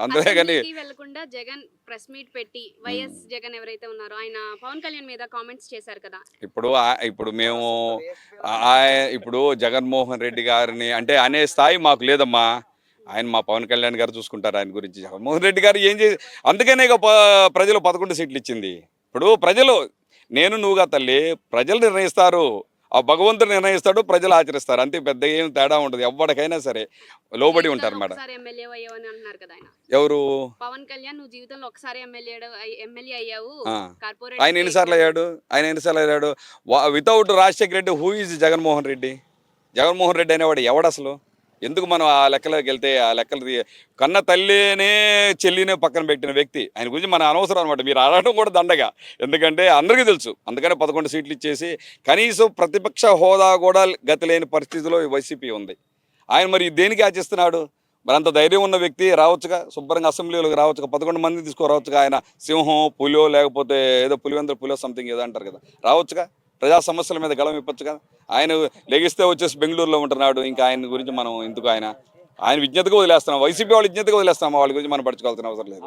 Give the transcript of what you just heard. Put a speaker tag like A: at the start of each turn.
A: అందులో కానీ
B: అసెంబ్లీకి వెళ్ళకుండా జగన్ ప్రెస్ మీట్ పెట్టి వైఎస్ జగన్ ఎవరైతే ఉన్నారో ఆయన పవన్ కళ్యాణ్ మీద కామెంట్స్ చేశారు కదా.
A: ఇప్పుడు మేము ఇప్పుడు జగన్మోహన్ రెడ్డి గారిని అంటే అనే స్థాయి మాకు లేదమ్మా. ఆయన మా పవన్ కళ్యాణ్ గారు చూసుకుంటారు ఆయన గురించి. జగన్మోహన్ రెడ్డి గారు ఏం చేసి అందుకనే ఇక ప్రజలు 11 సీట్లు ఇచ్చింది. ఇప్పుడు ప్రజలు నేను నువ్వుగా తల్లి ప్రజలు నిర్ణయిస్తారు. ఆ భగవంతుడు నిర్ణయిస్తాడు, ప్రజలు ఆచరిస్తారు. అంతే, పెద్ద ఏం తేడా ఉండదు. ఎవరికైనా సరే లోబడి ఉంటారు మేడం.
B: ఒకసారి ఎమ్మెల్యే అయ్యావని అంటున్నారు కదా ఆయన.
A: ఎవరు?
B: పవన్ కళ్యాణ్ నువ్వు జీవితంలో ఒకసారి ఎమ్మెల్యే అయ్యావు.
A: ఆయన ఎన్నిసార్లు అయ్యాడు? Without Rajasekhara Reddy who is Jaganmohan Reddy? Jaganmohan Reddy అనేవాడు ఎవడు అసలు? ఎందుకు మనం ఆ లెక్కలోకి వెళ్తే ఆ లెక్కలు కన్న తల్లినే చెల్లినే పక్కన పెట్టిన వ్యక్తి. ఆయన గురించి మన అనవసరం అనమాట. మీరు ఆడటం కూడా దండగా, ఎందుకంటే అందరికీ తెలుసు. అందుకనే 11 సీట్లు ఇచ్చేసి కనీసం ప్రతిపక్ష హోదా కూడా గతి లేని పరిస్థితిలో వైసీపీ ఉంది. ఆయన మరి దేనికి ఆచిస్తున్నాడు? మరి అంత ధైర్యం ఉన్న వ్యక్తి రావచ్చుగా, శుభ్రంగా అసెంబ్లీలోకి రావచ్చుగా, 11 మంది తీసుకురావచ్చుగా. ఆయన సింహం పులియో లేకపోతే ఏదో పులివెందుల సంథింగ్ ఏదో అంటారు కదా, రావచ్చుగా. ప్రజా సమస్యల మీద గళం ఇప్పొచ్చు కదా. ఆయన లెగిస్తే వచ్చేసి బెంగళూరులో ఉంటున్నాడు. ఇంకా ఆయన గురించి మనం ఎందుకు ఆయన విజ్ఞతగా వదిలేస్తున్నాం. వైసీపీ వాళ్ళు విజ్ఞతగా వదిలేస్తాం. వాళ్ళ గురించి మనం పడుచుకోవాల్సిన అవసరం లేదు.